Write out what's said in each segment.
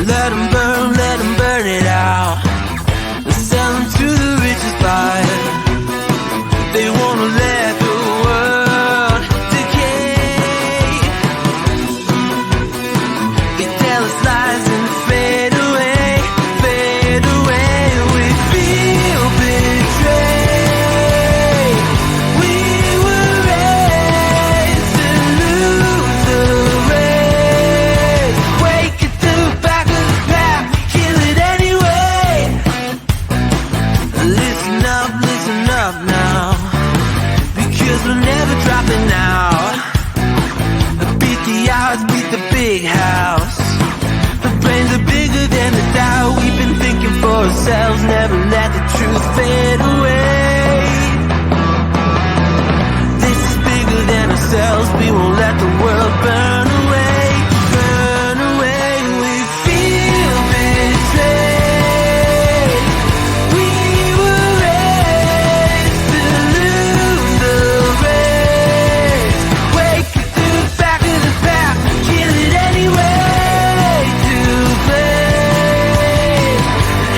let them burn it out. Sell them to the richest buyer. They wanna let the world decay. They tell us lies and fade away, fade away. We feel betrayed. We were raised to lose the race. Wake at the back of the pack, kill it anyway. Listen up now, because we're never dropping out. Beat the odds, beat the big house. The brains are bigger than the doubt. We've been thinking for ourselves, never let the truth fade away. This is bigger than ourselves, we won't let the world burn away, burn away. We feel betrayed. We were raised to lose the race. Wake at the back of the pack, kill it anyway. To play,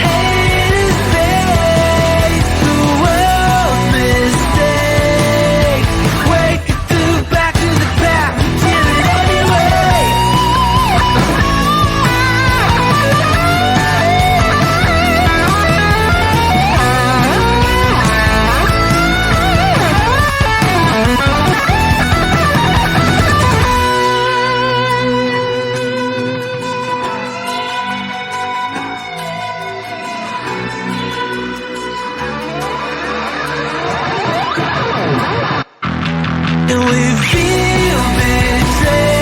haters face the world's mistakes. Wake at the back of the pack, kill it anyway. And we feel betrayed.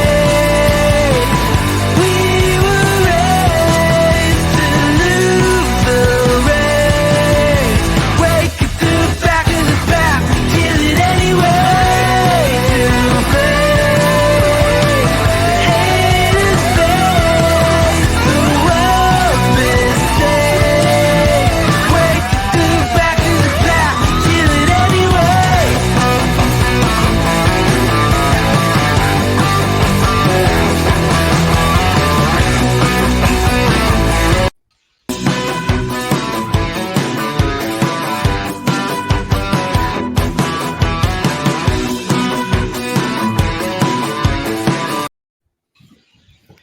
We were raised to lose the race. Wake at the back of the pack, kill it anyway. To play, haters face the world's mistakes. Wake at the back of the pack, kill it anyway.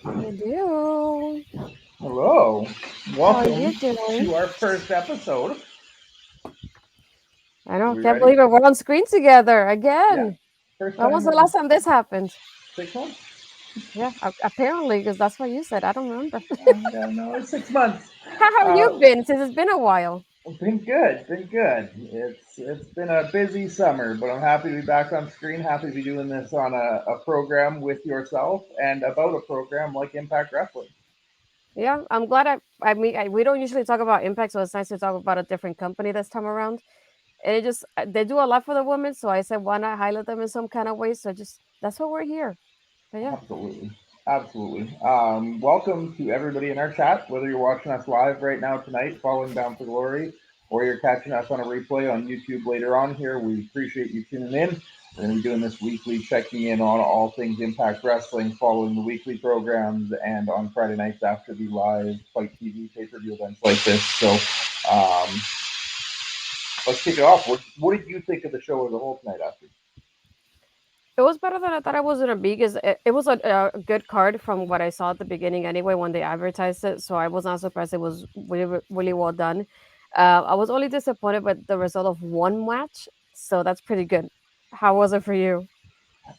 You do. Hello. How are Welcome you doing? to our first episode. I don't We can't ready? believe it. We're on screen together Yeah. again. First When was time the in last time this happened? 6 months? Yeah, apparently, because that's what you said. I don't remember. Yeah, no, it's 6 months. How have you been since it's been a while? Been good, been good. It's been a busy summer, but I'm happy to be back on screen. Happy to be doing this on a program with yourself and about a program like Impact Wrestling. Yeah, I'm glad. We don't usually talk about Impact, so it's nice to talk about a different company this time around. And it just they do a lot for the women, so I said why not highlight them in some kind of way. So just that's what we're here. But yeah, Absolutely. Absolutely. Welcome to everybody in our chat, whether you're watching us live right now tonight, following Down for Glory, or you're catching us on a replay on YouTube later on here. We appreciate you tuning in. We're going to be doing this weekly, checking in on all things Impact Wrestling, following the weekly programs, and on Friday nights after the live Fight TV pay-per-view events like this. So let's kick it off. What did you think of the show as a whole tonight, Astrid? it was better than I thought it was gonna be because it was a good card from what I saw at the beginning anyway when they advertised it. So I was not surprised. It was really really well done. I was only disappointed with the result of one match, so that's pretty good. How was it for you?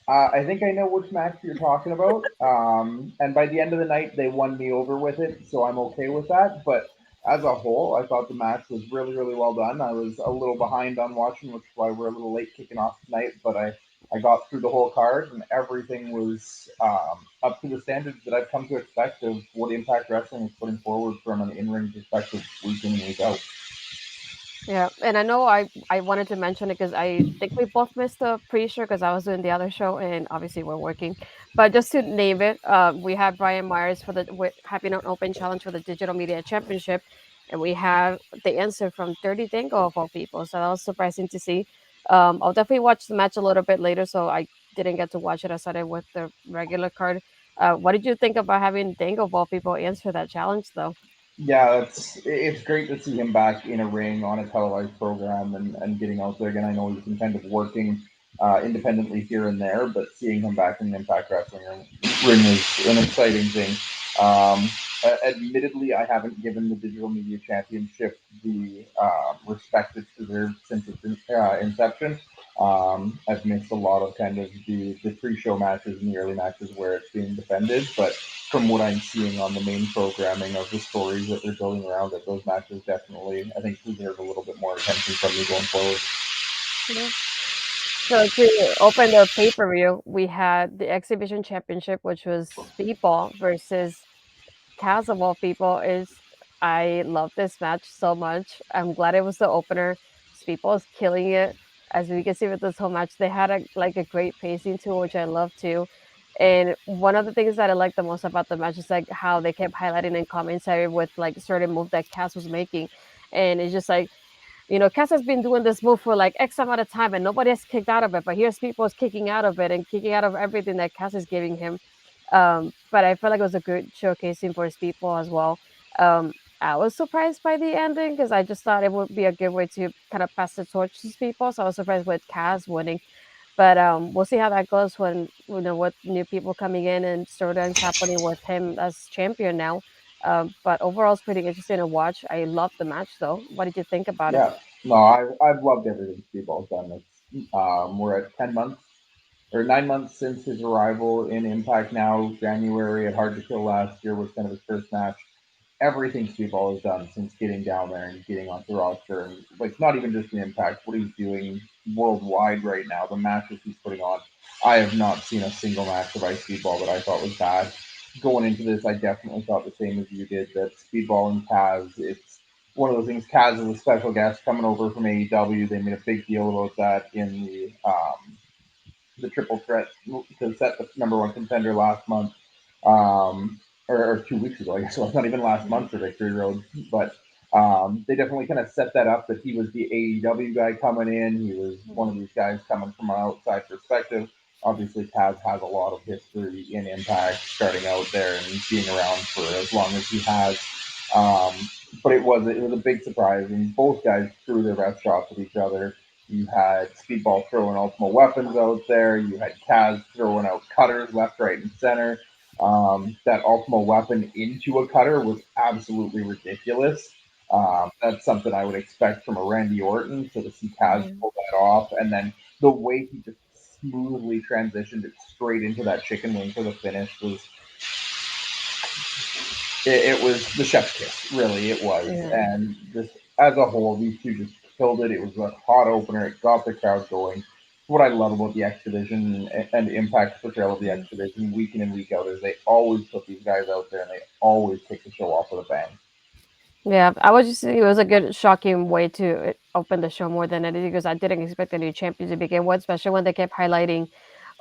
I think I know which match you're talking about. And by the end of the night, they won me over with it, so I'm okay with that. But as a whole, I thought the match was really, really well done. I was a little behind on watching, which is why we're a little late kicking off tonight. But I got through the whole card, and everything was up to the standards that I've come to expect of what Impact Wrestling is putting forward from an in-ring perspective, week in and week out. Yeah, and I know I wanted to mention it because I think we both missed the pre-show because I was doing the other show and obviously we're working. But just to name it, we had Brian Myers for the Happy Not Open Challenge for the Digital Media Championship, and we have the answer from Dirty Dingo of all people. So that was surprising to see. I'll definitely watch the match a little bit later, so I didn't get to watch it. I started with the regular card. What did you think about having Dango Ball people answer that challenge, though? Yeah, it's great to see him back in a ring on a televised program and getting out there again. I know he's been kind of working independently here and there, but seeing him back in the Impact Wrestling ring is an exciting thing. Um, Admittedly, I haven't given the Digital Media Championship the respect it's deserved since its inception. I've missed a lot of kind of the pre-show matches and the early matches where it's being defended, but from what I'm seeing on the main programming of the stories that they're building around it, those matches definitely, I think, deserve a little bit more attention from me going forward. Yeah. So to open the pay-per-view, we had the exhibition championship, which was Speedball versus Kaz of all people. Is I love this match so much. I'm glad it was the opener. Speedball is killing it. As we can see with this whole match, they had a great pacing to it, which I love too. And one of the things that I like the most about the match is like how they kept highlighting in commentary with like certain move that Cass was making. And it's just like, Cass has been doing this move for like X amount of time and nobody has kicked out of it. But here's people's kicking out of it and kicking out of everything that Cass is giving him. But I felt like it was a good showcasing for his people as well. I was surprised by the ending because I just thought it would be a good way to kind of pass the torch to people. So I was surprised with Cass winning. But we'll see how that goes when with new people coming in and storylines happening with him as champion now. But overall, it's pretty interesting to watch. I loved the match though. What did you think about it? Yeah, no, I've loved everything Speedball's done. We're at 10 months or 9 months since his arrival in Impact now. January at Hard to Kill last year was kind of his first match. Everything Speedball has done since getting down there and getting onto the roster, and like not even just the Impact, what he's doing worldwide right now, the matches he's putting on. I have not seen a single match of Ice Speedball that I thought was bad. Going into this, I definitely thought the same as you did that Speedball and Kaz, it's one of those things. Kaz is a special guest coming over from AEW. They made a big deal about that in the triple threat to set the number one contender last month, or 2 weeks ago, I guess. So it's not even last Mhm. month for Victory Road, but they definitely kind of set that up that he was the AEW guy coming in. He was one of Mhm. these guys coming from an outside perspective. Obviously, Taz has a lot of history in Impact, starting out there and being around for as long as he has. Um, but it was a big surprise, and both guys threw their best shots at each other. You had Speedball throwing ultimate weapons out there. You had Kaz throwing out cutters left, right, and center. That ultimate weapon into a cutter was absolutely ridiculous. That's something I would expect from a Randy Orton. So to see Kaz Yeah. pull that off, and then the way he just smoothly transitioned it straight into that chicken wing for the finish was it was the chef's kiss, really. It was, Yeah. and just as a whole, these two just killed it. It was a hot opener. It got the crowd going. What I love about the X Division and Impact's portrayal of the Mhm. X Division week in and week out is they always put these guys out there and they always kick the show off with a bang. Yeah, I was just saying it was a good shocking way to open the show more than anything because I didn't expect a new champion to begin with, especially when they kept highlighting,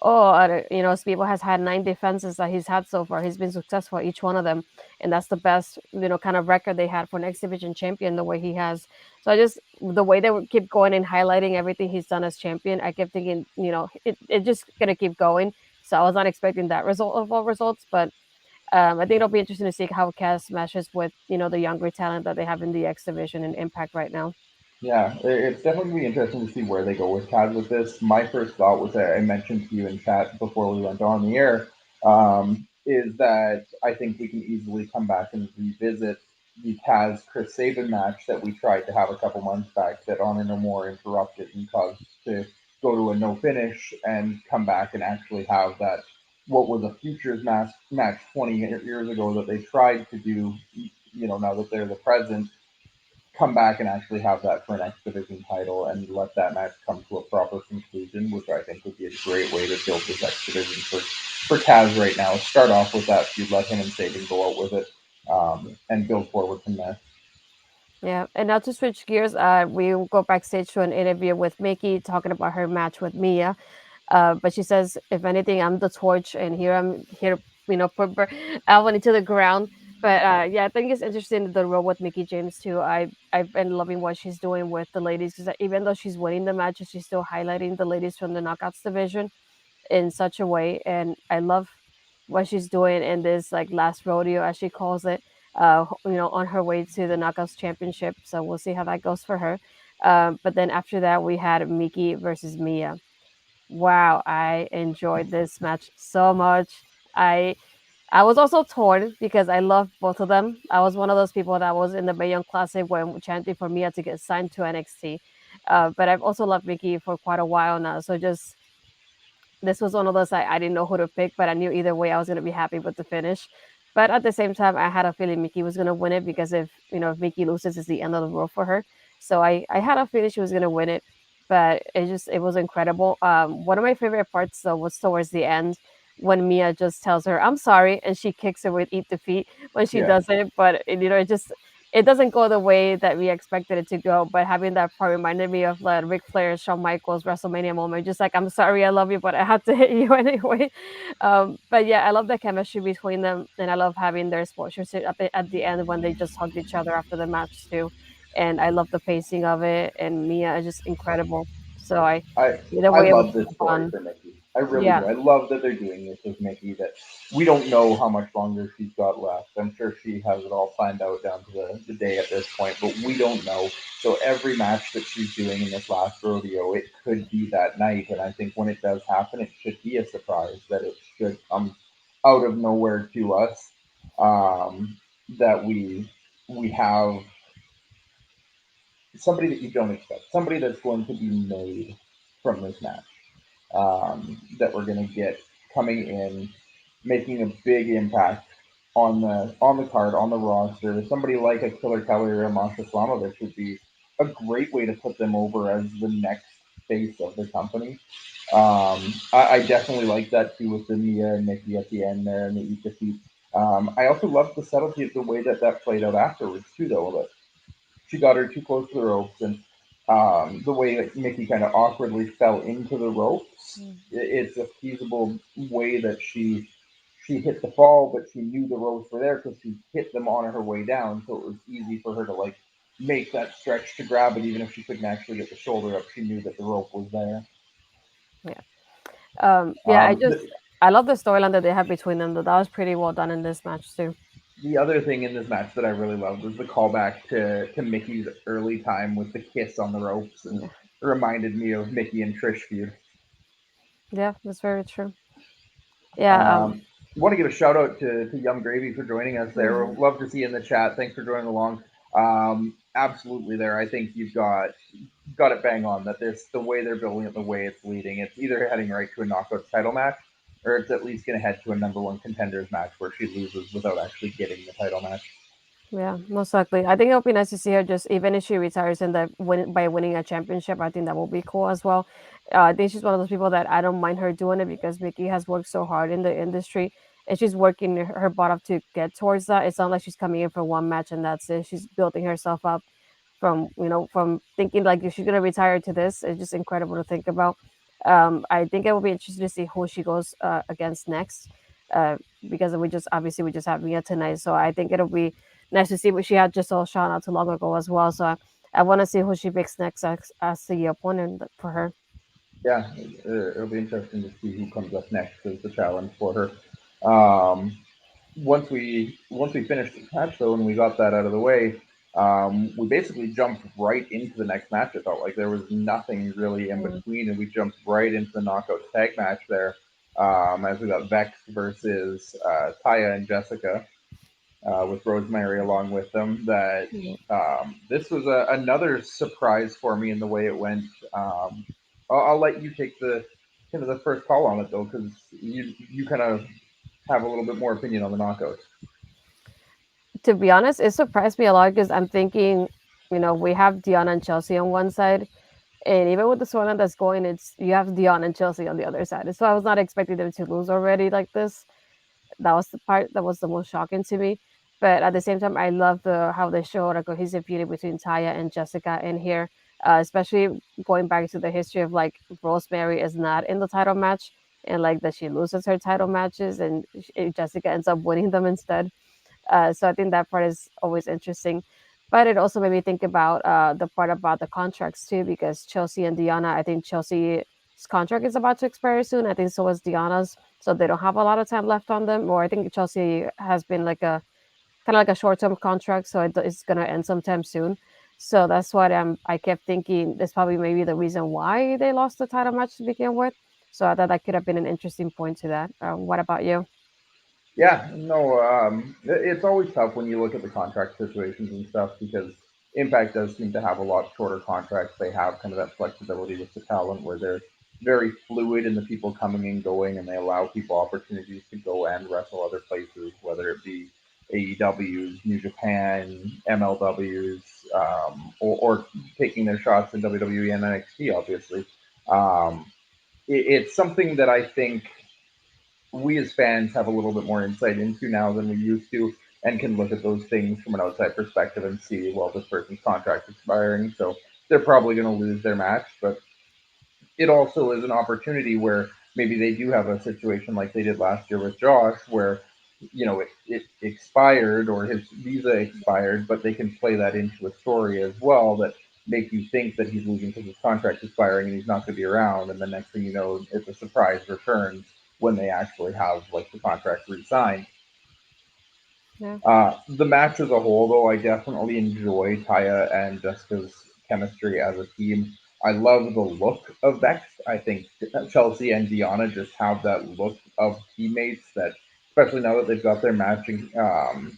oh, Speedball has had 9 defenses that he's had so far. He's been successful at each one of them, and that's the best, kind of record they had for an X Division champion. The way he has, so I just the way they would keep going and highlighting everything he's done as champion. I kept thinking, it just gonna keep going. So I was not expecting that result of all results, but I think it'll be interesting to see how Cass meshes with the younger talent that they have in the X division and Impact right now. Yeah, it's definitely going to be interesting to see where they go with Kaz with this. My first thought was that I mentioned to you in chat before we went on the air, is that I think we can easily come back and revisit the Kaz Chris Sabin match that we tried to have a couple months back that Honor No More interrupted and caused to go to a no finish and come back and actually have that what was a futures match 20 years ago that they tried to do, now that they're the present come back and actually have that for an X Division title and let that match come to a proper conclusion, which I think would be a great way to build this X Division for Taz right now. Start off with that feud, let him and Saban go out with it, and build forward from there. Yeah, and now to switch gears, we will go backstage to an interview with Mickey talking about her match with Mia. But she says, if anything, I'm the torch, and here I'm here, put Albany to the ground. But yeah, I think it's interesting the role with Mickey James too. I've been loving what she's doing with the ladies because even though she's winning the matches, she's still highlighting the ladies from the Knockouts division in such a way, and I love what she's doing in this like last rodeo, as she calls it. On her way to the Knockouts Championship. So we'll see how that goes for her. But then after that, we had Miki versus Mia. Wow, I enjoyed this match so much. I I was also torn because I love both of them. I was one of those people that was in the Mae Young Classic when chanting for Mia to get signed to NXT. But I've also loved Mickey for quite a while now. So just this was one of those I didn't know who to pick, but I knew either way I was going to be happy with the finish. But at the same time, I had a feeling Mickey was going to win it because if Mickey loses, it's the end of the road for her. So I had a feeling she was going to win it, but it was incredible. One of my favorite parts though was towards the end when Mia just tells her I'm sorry, and she kicks her with Eat Defeat when she Yeah. does it. But it doesn't go the way that we expected it to go. But having that part reminded me of like Ric Flair, Shawn Michaels WrestleMania moment. Just like, I'm sorry, I love you, but I had to hit you anyway. But yeah, I love the chemistry between them, and I love having their sportsmanship at the end when they just hugged each other after the match too. And I love the pacing of it, and Mia is just incredible. So I either I way, it was love this story fun. for Mickey. I really Yeah, do. I love that they're doing this with Mickey. That we don't know how much longer she's got left. I'm sure she has it all planned out down to the day at this point, but we don't know. So every match that she's doing in this last rodeo, it could be that night. And I think when it does happen, it should be a surprise that it should come out of nowhere to us. Um, that we have somebody that you don't expect, somebody that's going to be made from this match, that we're going to get coming in, making a big impact on the card, on the roster. Somebody like a Killer Kelly or a Masha Slamovich would be a great way to put them over as the next face of the company. I definitely like that too with the Mia and Nikki at the end there and the Eat Defeat. I also love the subtlety of the way that that played out afterwards too, though. That she got her too close to the ropes, and the way that Mickey kind of awkwardly fell into the ropes. It's a feasible way that she hit the fall, but she knew the ropes were there because she hit them on her way down, so it was easy for her to like make that stretch to grab it, even if she couldn't actually get the shoulder up. She knew that the rope was there. yeah. Yeah, Um, the, I love the storyline that they have between them. That was pretty well done in this match too. the other thing in this match that I really loved was the callback to Mickey's early time with the kiss on the ropes, and Yeah, it reminded me of Mickey and Trish feud. yeah, that's very true. Yeah, Want to give a shout out to Yum Gravy for joining us there. mhm. Love to see you in the chat. Thanks for joining along. Absolutely, there. I think you've got it bang on. That this the way they're building it, the way it's leading. It's either heading right to a knockout title match, or it's at least going to head to a number one contenders match where she loses without actually getting the title match. Yeah, most likely. I think it'll be nice to see her just even if she retires in the by winning a championship. I think that will be cool as well. I think she's one of those people that I don't mind her doing it because Mickey has worked so hard in the industry and she's working her butt off to get towards that. It's not like she's coming in for one match and that's it. She's building herself up from thinking like if she's gonna retire to this. It's just incredible to think about. I think it will be interesting to see who she goes against next. Uh, because we just have Mia tonight, so I think it'll be nice to see what she had just saw Sean not too long ago as well. So I want to see who she picks next as the opponent for her. Yeah, it'll be interesting to see who comes up next as the challenge for her. Once we finished the match though, and we got that out of the way, we basically jumped right into the next match. It felt like there was nothing really in Mm, between, and we jumped right into the knockout tag match there. As we got Vex versus Taya and Jessica, with Rosemary along with them. That yeah. this was another surprise for me in the way it went. I'll let you take the kind of the first call on it though, because you kind of have a little bit more opinion on the knockouts. To be honest, it surprised me a lot because I'm thinking, we have Diana and Chelsea on one side, and even with the storyline that's going, it's you have Diana and Chelsea on the other side. So I was not expecting them to lose already like this. That was the part that was the most shocking to me. But at the same time, I love the how they showed a cohesive unity between Taya and Jessica in here, especially going back to the history of like Rosemary is not in the title match and like that she loses her title matches and Jessica ends up winning them instead. So I think that part is always interesting. But it also made me think about the part about the contracts too, because Chelsea and Diana, I think Chelsea's contract is about to expire soon. I think so is Diana's. so they don't have a lot of time left on them. Or I think Chelsea has been like a kind of like a short-term contract, so it's gonna end sometime soon. So that's what I kept thinking. That's probably maybe the reason why they lost the title match to begin with. So I thought that could have been an interesting point to that. What about you? Yeah, no, it's always tough when you look at the contract situations and stuff because Impact does seem to have a lot shorter contracts. They have kind of that flexibility with the talent where they're very fluid in the people coming and going, and they allow people opportunities to go and wrestle other places, whether it be AEWs, New Japan, MLWs, or taking their shots in WWE and NXT, obviously. Um, it's something that I think we as fans have a little bit more insight into now than we used to and can look at those things from an outside perspective and see, well, this person's contract expiring, so they're probably going to lose their match. But it also is an opportunity where maybe they do have a situation like they did last year with Josh, where it expired or his visa expired, but they can play that into a story as well that make you think that he's losing because his contract's expiring and he's not going to be around, and the next thing you know, it's a surprise return when they actually have like the contract re-signed. Yeah. The match as a whole, though, I definitely enjoy Taya and Jessica's chemistry as a team. I love the look of Vex. I think Chelsea and Deanna just have that look of teammates that, especially now that they've got their matching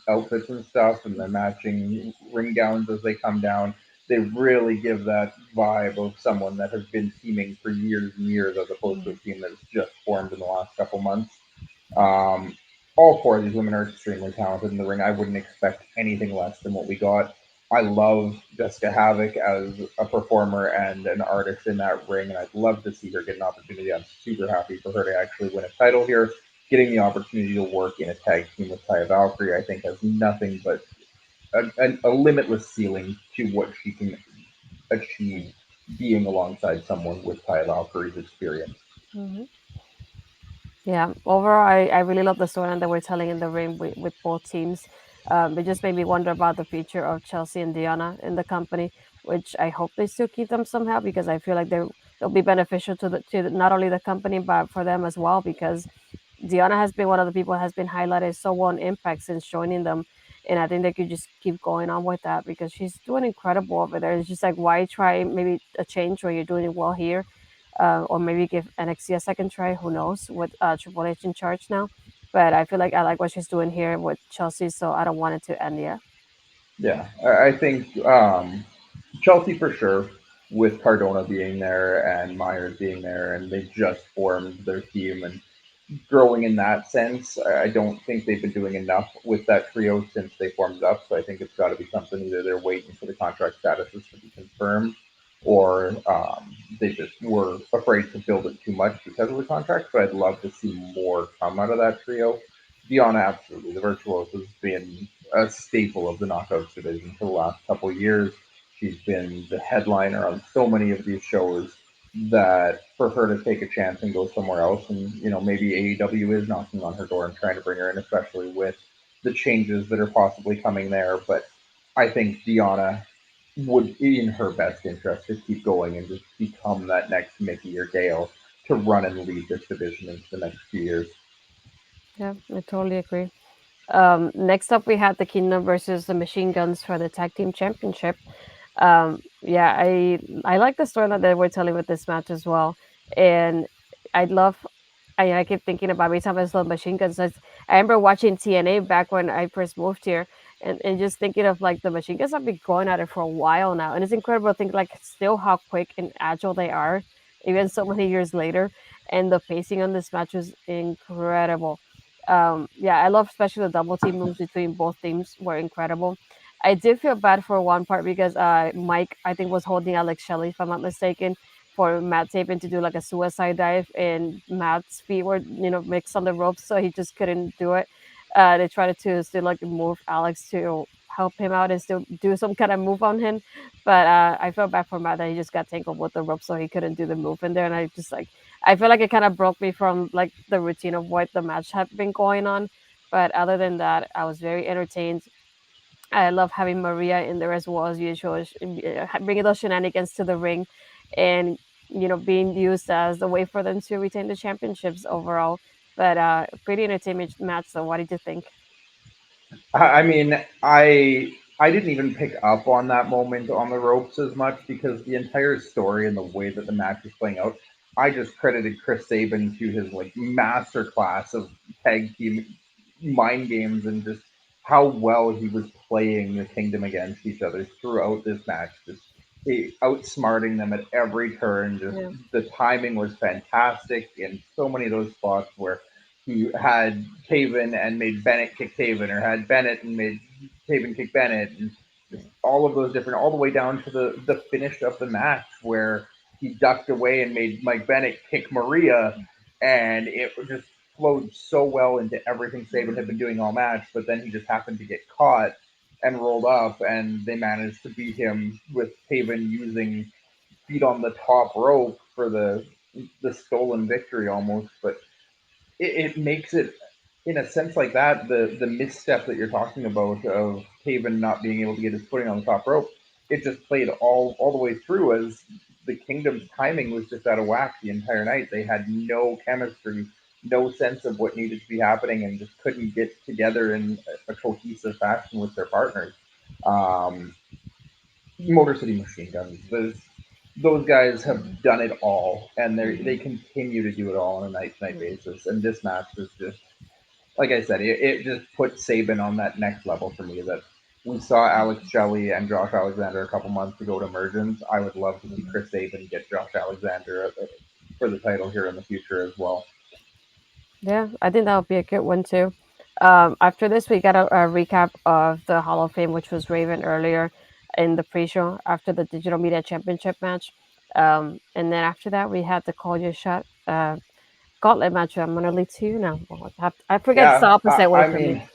outfits and stuff and their matching ring gowns as they come down, they really give that vibe of someone that has been teaming for years and years as opposed to a Mhm. team that has just formed in the last couple months. Um, all four of these women are extremely talented in the ring. I wouldn't expect anything less than what we got. I love Jessica Havoc as a performer and an artist in that ring, and I'd love to see her get an opportunity. I'm super happy for her to actually win a title here. Getting the opportunity to work in a tag team with Taya Valkyrie, I think, has nothing but a limitless ceiling to what she can achieve being alongside someone with Taya Valkyrie's experience. Mhm. Yeah, overall, I really love the storyline that we're telling in the ring with both teams. It just made me wonder about the future of Chelsea and Diana in the company, which I hope they still keep them somehow because I feel like they'll be beneficial not only the company but for them as well because Diana has been one of the people that has been highlighted so well on Impact since joining them, and I think they could just keep going on with that because she's doing incredible over there. It's just like why try maybe a change where you're doing it well here, or maybe give NXT a second try. Who knows with Triple H in charge now? But I feel like I like what she's doing here with Chelsea, so I don't want it to end yet. Yeah, I think Chelsea for sure, with Cardona being there and Myers being there, and they just formed their team and growing in that sense. I don't think they've been doing enough with that trio since they formed up. So I think it's got to be something either they're waiting for the contract statuses to be confirmed, or they just were afraid to build it too much because of the contract. So I'd love to see more come out of that trio. Diana, absolutely, the Virtuoso has been a staple of the Knockouts division for the last couple of years. She's been the headliner on so many of these shows that for her to take a chance and go somewhere else, and maybe AEW is knocking on her door and trying to bring her in, especially with the changes that are possibly coming there. But I think Deanna would, in her best interest, to keep going and just become that next Mickey or Gale to run and lead this division into the next few years. Yeah, I totally agree. Next up, we had the Kingdom versus the Machine Guns for the Tag Team Championship. Yeah, I like the storyline that we're telling with this match as well, and I love. I keep thinking about every time I saw Machine Guns. I remember watching TNA back when I first moved here, and just thinking of like the Machine Guns have been going at it for a while now, and it's incredible to think like still how quick and agile they are, even so many years later. And the pacing on this match was incredible. Yeah, I love especially the double team moves between both teams were incredible. I did feel bad for one part because Mike, I think, was holding Alex Shelley, if I'm not mistaken, for Matt Taven to do like a suicide dive, and Matt's feet were, mixed on the ropes, so he just couldn't do it. They tried to still like move Alex to help him out and still do some kind of move on him, but I felt bad for Matt that he just got tangled with the rope, so he couldn't do the move in there, and I just like I feel like it kind of broke me from like the routine of what the match had been going on. But other than that, I was very entertained. I love having Maria in there as well as usual, bringing those shenanigans to the ring, and being used as the way for them to retain the championships overall. But pretty entertainment match. So what did you think? I mean, I didn't even pick up on that moment on the ropes as much because the entire story and the way that the match was playing out, I just credited Chris Sabin to his like master class of tag team mind games and just how well he was playing the Kingdom against each other throughout this match. Just outsmarting them at every turn. Just Yeah. the timing was fantastic in so many of those spots where he had Taven and made Bennett kick Taven, or had Bennett and made Taven kick Bennett, and just all of those different, all the way down to the finish of the match where he ducked away and made Mike Bennett kick Maria, and it just flowed so well into everything Saban had been doing all match. But then he just happened to get caught and rolled up, and they managed to beat him with Taven using feet on the top rope for the stolen victory almost. But it makes it in a sense like that the misstep that you're talking about of Taven not being able to get his footing on the top rope. It just played all the way through as the Kingdom's timing was just out of whack the entire night. They had no chemistry, no sense of what needed to be happening, and just couldn't get together in a cohesive fashion with their partners. Um, Motor City Machine Guns. Those guys have done it all, and they continue to do it all on a night to night basis. And this match was just, like I said, it just put Saban on that next level for me. That we saw Alex Shelley and Josh Alexander a couple months ago to Emergence. I would love to see Chris Saban get Josh Alexander for the title here in the future as well. Yeah, I think that would be a good one too. After this, we got a recap of the Hall of Fame, which was Raven earlier in the pre-show after the Digital Media Championship match. And then after that, we had the Call Your Shot gauntlet match. I'm gonna lead to you now. Well, I forget it's the Yeah, opposite way I for me. mean,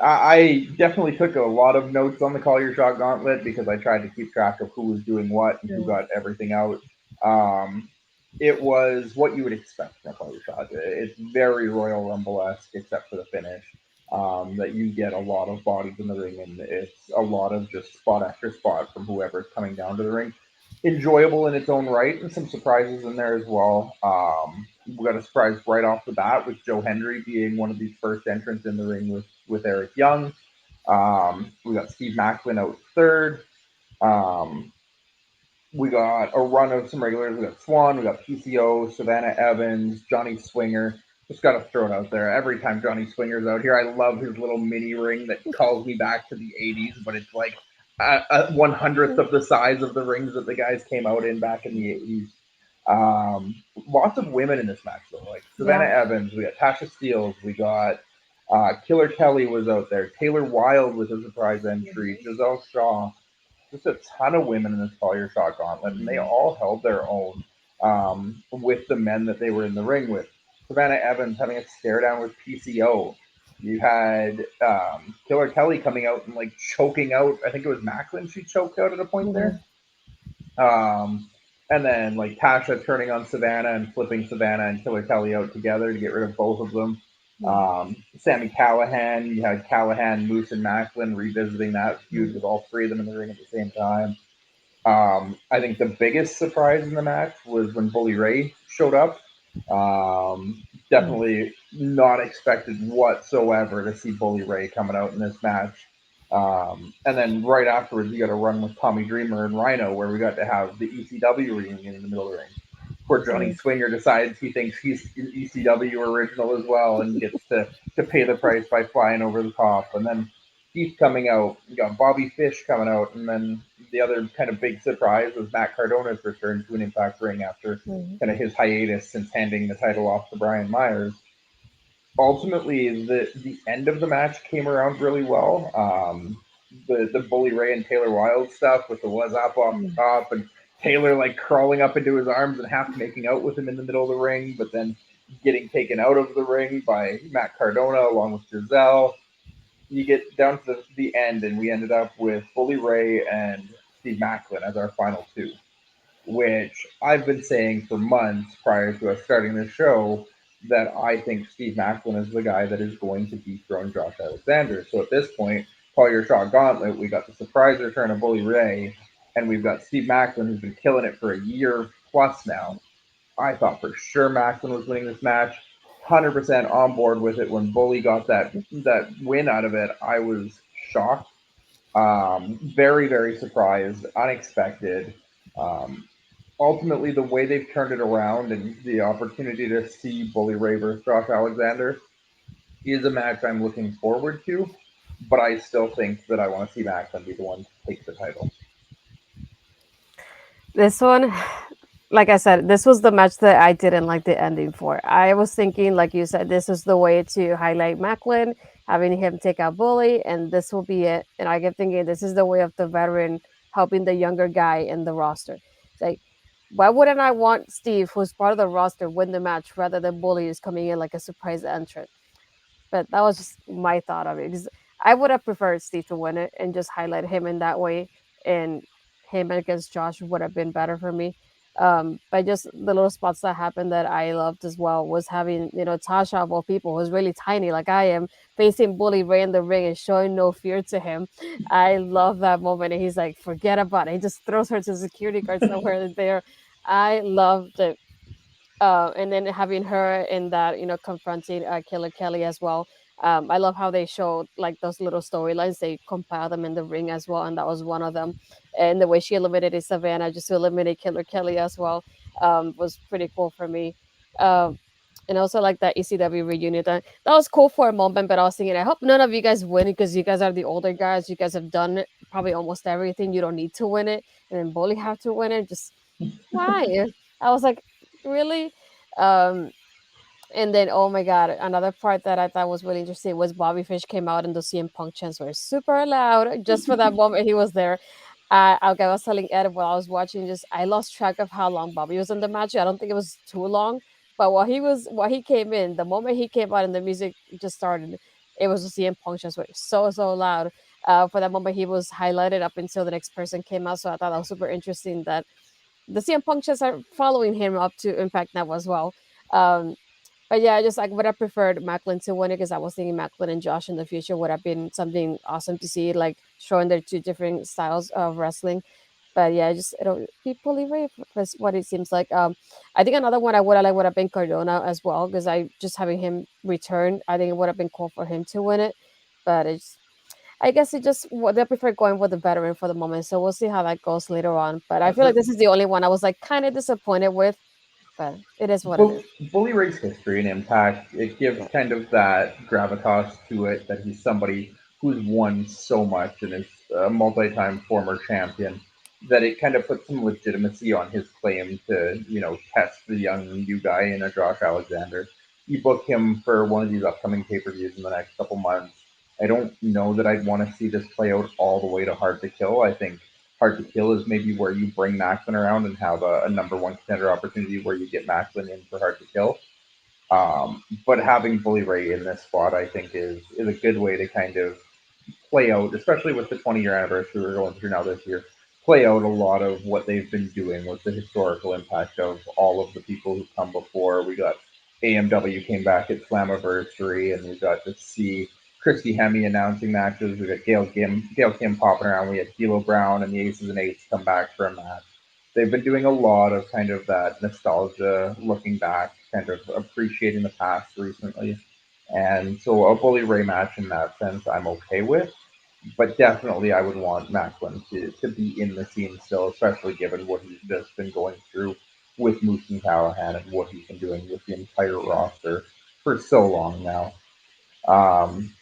I definitely took a lot of notes on the Call Your Shot Gauntlet because I tried to keep track of who was doing what and who Yeah. got everything out. Um, it was what you would expect from a Call Your Shot. It's very Royal Rumble esque, except for the finish. That you get a lot of bodies in the ring, and it's a lot of just spot after spot from whoever's coming down to the ring. Enjoyable in its own right, and some surprises in there as well. We got a surprise right off the bat with Joe Hendry being one of these first entrants in the ring with Eric Young. We got Steve Macklin out third. Um, we got a run of some regulars. We got Swan, we got PCO, Savannah Evans, Johnny Swinger. Just got to throw it out there. Every time Johnny Swinger's out here, I love his little mini ring that calls me back to the 80s, but it's like a 100th of the size of the rings that the guys came out in back in the 80s. Lots of women in this match, though. Like Savannah Yeah. Evans, we got Tasha Steeles, we got Killer Kelly was out there. Taylor Wilde was a surprise entry. Giselle Shaw, just a ton of women in this Call Your Shot Gauntlet, and they all held their own with the men that they were in the ring with. Savannah Evans having a stare down with PCO. You had Killer Kelly coming out and like choking out. I think it was Macklin she choked out at a point Yeah. there. And then like Tasha turning on Savannah and flipping Savannah and Killer Kelly out together to get rid of both of them. Sammy Callahan, you had Callahan, Moose, and Macklin revisiting that feud with all three of them in the ring at the same time. I think the biggest surprise in the match was when Bully Ray showed up. Definitely not expected whatsoever to see Bully Ray coming out in this match. And then right afterwards, you got a run with Tommy Dreamer and Rhino, where we got to have the ECW reunion in the middle of the ring, where Johnny Swinger decides he thinks he's an ECW original as well and gets to pay the price by flying over the top. And then Keith coming out, you got Bobby Fish coming out, and then the other kind of big surprise was Matt Cardona's return to an Impact ring after kind of his hiatus since handing the title off to Brian Myers. Ultimately, the end of the match came around really well. The Bully Ray and Taylor Wilde stuff with the was up off the top, and Taylor like crawling up into his arms and half making out with him in the middle of the ring, but then getting taken out of the ring by Matt Cardona along with Giselle. You get down to the end, and we ended up with Bully Ray and Steve Macklin as our final two, which I've been saying for months prior to us starting this show that I think Steve Macklin is the guy that is going to dethrone Josh Alexander. So at this point, Call Your Shot Gauntlet, we got the surprise return of Bully Ray, and we've got Steve Macklin who's been killing it for a year plus now. I thought for sure Macklin was winning this match. 100% on board with it. When Bully got that win out of it, I was shocked. Very, very surprised, unexpected. Um, Ultimately, the way they've turned it around and the opportunity to see Bully Ray versus Josh Alexander is a match I'm looking forward to. But I still think that I want to see Macklin be the one to take the title. This one, like I said, this was the match that I didn't like the ending for. I was thinking, like you said, this is the way to highlight Macklin, having him take out Bully, and this will be it. And I kept thinking, this is the way of the veteran helping the younger guy in the roster. It's like, why wouldn't I want Steve, who's part of the roster, win the match rather than Bully is coming in like a surprise entrant? But that was just my thought of it. 'Cause I would have preferred Steve to win it and just highlight him in that way, and him against Josh would have been better for me. But just the little spots that happened that I loved as well was having, Tasha of all people, who's really tiny like I am, facing Bully Ray in the ring and showing no fear to him. I love that moment. And he's like, forget about it. He just throws her to the security guard somewhere there. I loved it. And then having her in that, confronting Killer Kelly as well. I love how they showed like those little storylines. They compile them in the ring as well, and that was one of them. And the way she eliminated Savannah just to eliminate Killer Kelly as well was pretty cool for me. Um, and also like that ECW reunion. That was cool for a moment, but I was thinking, I hope none of you guys win because you guys are the older guys. You guys have done probably almost everything. You don't need to win it, and then Bully have to win it. Just why? I was like, really? Um, and then, oh my god, another part that I thought was really interesting was Bobby Fish came out and the CM Punk chants were super loud just for that moment he was there. Okay, I was telling Ed while I was watching, just I lost track of how long Bobby was in the match. I don't think it was too long, but while he came in, the moment he came out and the music just started, it was the CM Punk chants were so loud. For that moment, he was highlighted up until the next person came out. So I thought that was super interesting that the CM Punk chants are following him up to Impact now as well. Um, but yeah, I just like would have preferred Macklin to win it because I was thinking Macklin and Josh in the future would have been something awesome to see, like showing their two different styles of wrestling. But yeah, just it'll be Bully Ray for what it seems like. I think another one I would have like would have been Cardona as well because I just having him return, I think it would have been cool for him to win it. But it's I guess it just what they prefer going with the veteran for the moment. So we'll see how that goes later on. But I feel like The this is the only one I was like kind of disappointed with, but it is what it is. Bully Ray's history and impact, it gives Yeah. kind of that gravitas to it that he's somebody who's won so much and is a multi-time former champion that it kind of puts some legitimacy on his claim to, test the young new guy in a Josh Alexander. You book him for one of these upcoming pay-per-views in the next couple months. I don't know that I'd want to see this play out all the way to Hard to Kill. I think Hard to Kill is maybe where you bring Macklin around and have a number one contender opportunity where you get Macklin in for Hard to Kill. But having Bully Ray in this spot, I think, is a good way to kind of play out, especially with the 20-year anniversary we're going through now this year, play out a lot of what they've been doing with the historical impact of all of the people who come before. We got AMW came back at Slammiversary, and we got to see Christy Hemme announcing matches. We got Gail Kim popping around. We had D'Lo Brown and the Aces and Eights come back for a match. They've been doing a lot of kind of that nostalgia, looking back, kind of appreciating the past recently. And so a Bully Ray match in that sense, I'm okay with. But definitely, I would want Macklin to be in the scene still, especially given what he's just been going through with Moose and Callahan and what he's been doing with the entire roster for so long now. Um,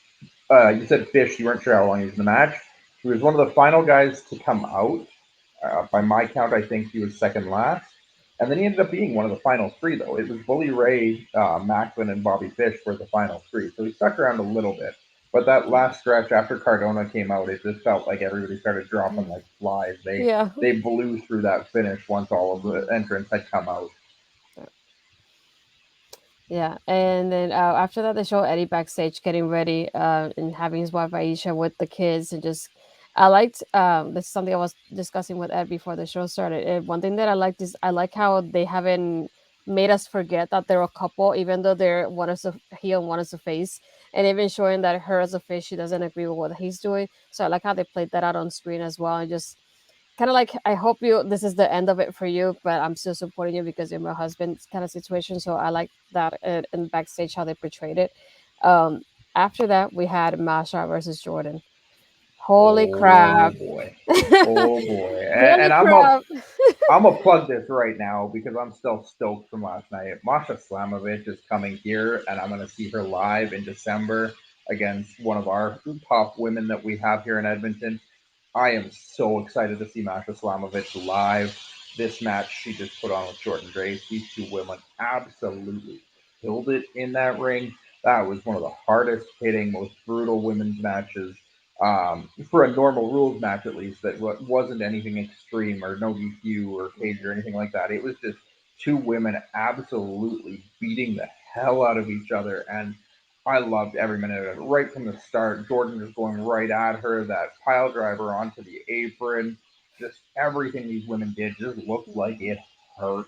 you said Fish, you weren't sure how long he was in the match. He was one of the final guys to come out. By my count, I think he was second last. And then he ended up being one of the final three, though. It was Bully Ray, Macklin, and Bobby Fish were the final three. So he stuck around a little bit. But that last stretch after Cardona came out, it just felt like everybody started dropping like flies. They Yeah. they blew through that finish once all of the entrants had come out. Yeah, and then after that, they show Eddie backstage getting ready and having his wife Aisha with the kids, and just I liked this is something I was discussing with Ed before the show started. And one thing that I liked is I like how they haven't made us forget that they're a couple, even though they're one is a heel and one is a face, and even showing that her as a face she doesn't agree with what he's doing. So I like how they played that out on screen as well, and just kind of like I hope you this is the end of it for you, but I'm still supporting you because you're my husband's kind of situation. So I like that in backstage how they portrayed it. Um, After that, we had Masha versus Jordan. Holy Oh crap! boy. Oh boy. Holy And crap! I'm gonna plug this right now because I'm still stoked from last night. Masha Slamovich is coming here, and I'm gonna see her live in December against one of our top women that we have here in Edmonton. I am so excited to see Masha Slamovich live. This match she just put on with Jordynne Grace, these two women absolutely killed it in that ring. That was one of the hardest hitting, most brutal women's matches for a normal rules match, at least, that wasn't anything extreme or no DQ or cage or anything like that. It was just two women absolutely beating the hell out of each other. And I loved every minute of it. Right from the start, Jordynne was going right at her, that pile driver onto the apron. Just everything these women did just looked like it hurt.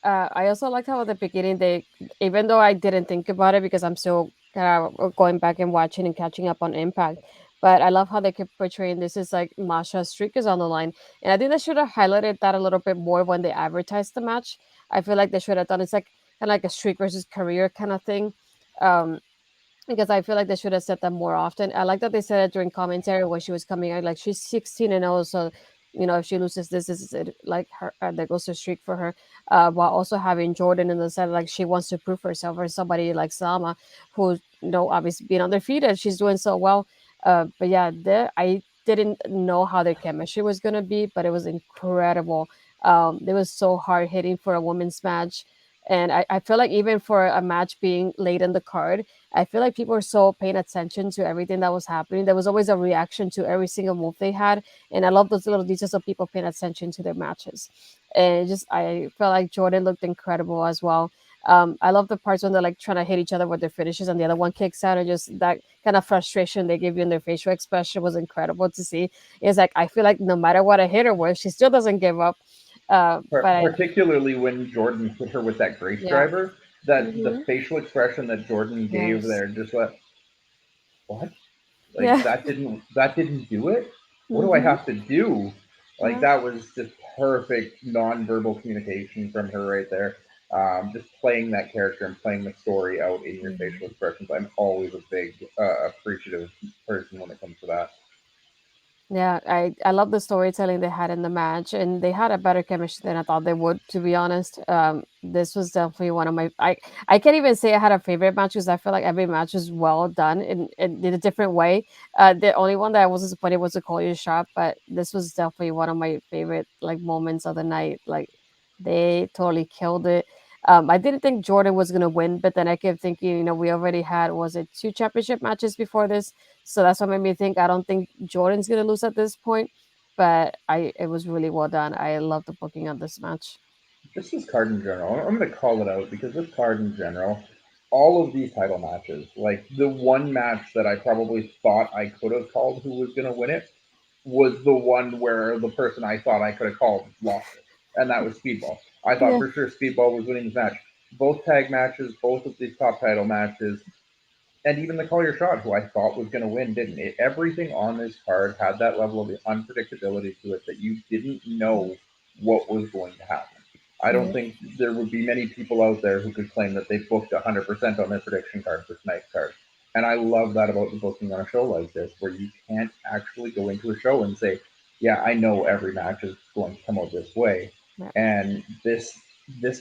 I also liked how at the beginning they, even though I didn't think about it because I'm still kind of going back and watching and catching up on Impact, but I love how they kept portraying this is like Masha's streak is on the line, and I think they should have highlighted that a little bit more when they advertised the match. I feel like they should have done it's like kind of like a streak versus career kind of thing. Um, because I feel like they should have said that more often. I like that they said it during commentary when she was coming out, like she's 16-0, so if she loses this is it, like her there goes a streak for her. While also having Jordan in the side, like she wants to prove herself, or somebody like Salma, who obviously being undefeated, she's doing so well. But yeah, I didn't know how their chemistry was gonna be, but it was incredible. It was so hard hitting for a women's match. And I feel like even for a match being late in the card, I feel like people were so paying attention to everything that was happening. There was always a reaction to every single move they had, and I love those little details of people paying attention to their matches. And I felt like Jordan looked incredible as well. I love the parts when they're like trying to hit each other with their finishes, and the other one kicks out, and just that kind of frustration they give you in their facial expression was incredible to see. It's like I feel like no matter what I hit her with, she still doesn't give up. Particularly when Jordynne hit her with that Grace Yeah. driver, that the Hmm. facial expression that Jordynne gave Yes. there, just like, what? Like Yeah. that didn't do it. What do I Hmm. have to do? Like Yeah. that was just perfect nonverbal communication from her right there. Just playing that character and playing the story out in your facial expressions. I'm always a big appreciative person when it comes to that. Yeah, I love the storytelling they had in the match, and they had a better chemistry than I thought they would. To be honest, this was definitely one of my. I can't even say I had a favorite match because I feel like every match was well done in a different way. The only one that I was disappointed was the Collier shot, but this was definitely one of my favorite like moments of the night. Like they totally killed it. I didn't think Jordan was gonna win, but then I kept thinking, we already had was it two championship matches before this, so that's what made me think I don't think Jordan's gonna lose at this point. But it was really well done. I love the booking of this match. Just this card in general, I'm going to call it out because this card in general, all of these title matches, like the one match that I probably thought I could have called who was going to win it was the one where the person I thought I could have called lost it, and that was Speedball. I thought Yeah. for sure Speedball was winning this match. Both tag matches, both of these top title matches, and even the Call Your Shot, who I thought was going to win, didn't. Everything on this card had that level of unpredictability to it that you didn't know what was going to happen. I don't Yeah. think there would be many people out there who could claim that they booked 100% on their prediction card for tonight's card. And I love that about the booking on a show like this, where you can't actually go into a show and say, yeah, I know every match is going to come out this way. Yeah. And this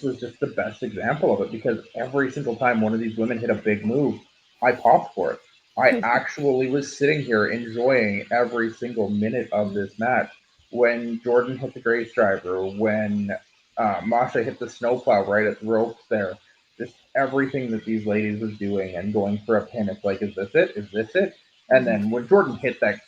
was just the best example of it because every single time one of these women hit a big move, I popped for it. I actually was sitting here enjoying every single minute of this match. When Jordynne hit the Grace driver, when Masha hit the snowplow right at the ropes there, just everything that these ladies was doing and going for a pin. It's like, is this it? Is this it? And Mhm. then when Jordynne hit that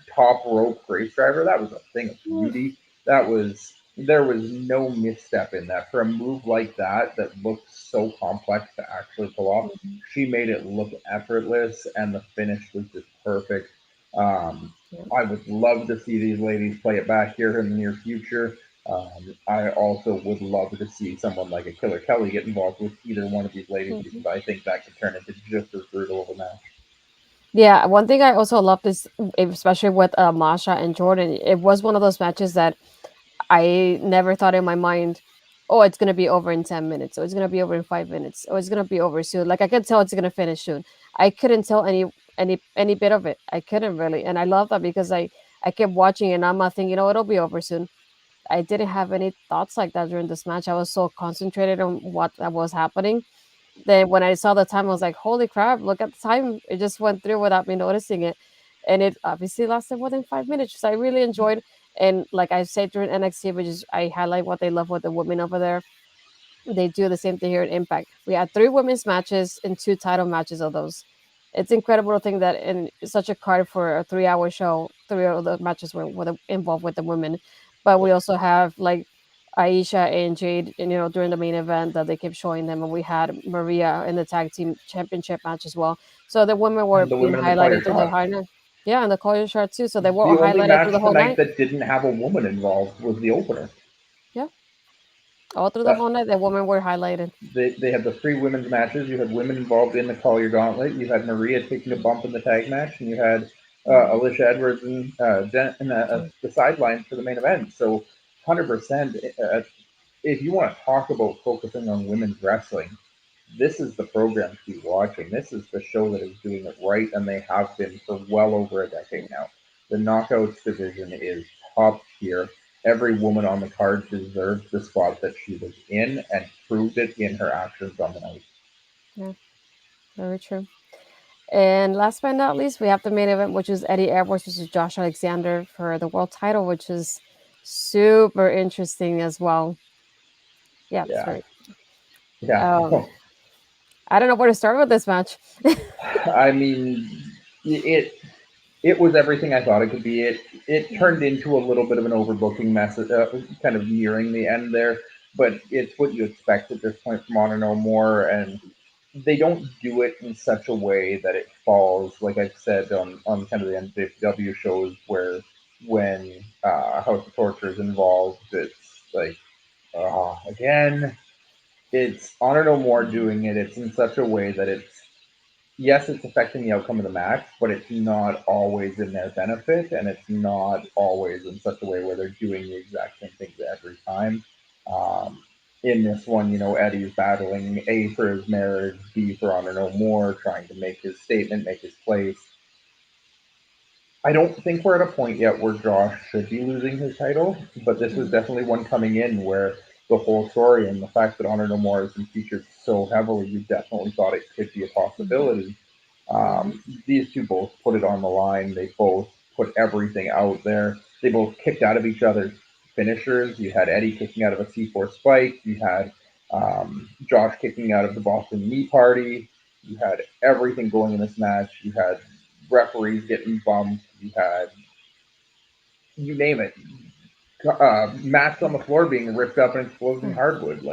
top rope Grace driver, that was a thing of beauty. That was there was no misstep in that. For a move like that looked so complex to actually pull off, Mhm. she made it look effortless, and the finish was just perfect. Yeah. I would love to see these ladies play it back here in the near future. I also would love to see someone like a Killer Kelly get involved with either one of these ladies Mhm. because I think that could turn into just as brutal of a match. Yeah, one thing I also loved is, especially with Masha and Jordan, it was one of those matches that I never thought in my mind, oh, it's gonna be over in 10 minutes, or it's gonna be over in 5 minutes, or it's gonna be over soon. Like I could tell it's gonna finish soon. I couldn't tell any bit of it. I couldn't really, and I love that because I kept watching and I'm thinking, it'll be over soon. I didn't have any thoughts like that during this match. I was so concentrated on what that was happening. Then when I saw the time, I was like, "Holy crap! Look at the time! It just went through without me noticing it." And it obviously lasted more than 5 minutes. So I really enjoyed. And like I said during NXT, which is I highlight what they love with the women over there. They do the same thing here at Impact. We had three women's matches and two title matches of those. It's incredible to think that in such a card for a 3 hour show, three of the matches were involved with the women. But we also have like Aisha and Jade, and during the main event that they kept showing them, and we had Maria in the tag team championship match as well. So the women were And the being women in the Call Your highlighted through the Shot. whole night. Yeah, and the Collier shot too. So they were The all only highlighted through the match whole tonight night. that didn't have a woman involved was the opener. Yeah, all through the That whole night, the women were highlighted. they had the three women's matches. You had women involved in the Collier Gauntlet. You had Maria taking a bump in the tag match, and you had Mhm. Alicia Edwards and the sidelines for the main event. So, 100%. If you want to talk about focusing on women's wrestling, this is the program to be watching. This is the show that is doing it right, and they have been for well over a decade now. The Knockouts division is top tier. Every woman on the card deserves the spot that she was in and proved it in her actions on the night. Yeah, very true. And last but not least, we have the main event, which is Eddie Edwards versus Josh Alexander for the world title, which is super interesting as well. Yeah, it's Yeah, very. yeah. Um, I don't know where to start with this match. I mean, it it was everything I thought it could be. It turned into a little bit of an overbooking mess, kind of nearing the end there. But it's what you expect at this point from Honor No More, and they don't do it in such a way that it falls, like I've said on kind of the NJPW shows, where when House of Torture is involved, it's like again, it's Honor No More doing it. It's in such a way that it's yes, it's affecting the outcome of the match, but it's not always in their benefit, and it's not always in such a way where they're doing the exact same things every time. Um, in this one, Eddie's battling A for his marriage, B for Honor No More, trying to make his statement, make his place. I don't think we're at a point yet where Josh should be losing his title, but this was Mhm. definitely one coming in where the whole story and the fact that Honor No More has been featured so heavily, you definitely thought it could be a possibility. Mhm. These two both put it on the line. They both put everything out there. They both kicked out of each other's finishers. You had Eddie kicking out of a C4 spike. You had Josh kicking out of the Boston Knee Party. You had everything going in this match. You had referees getting bumped. You had you name it. Mats on the floor being ripped up and exploding hardwood.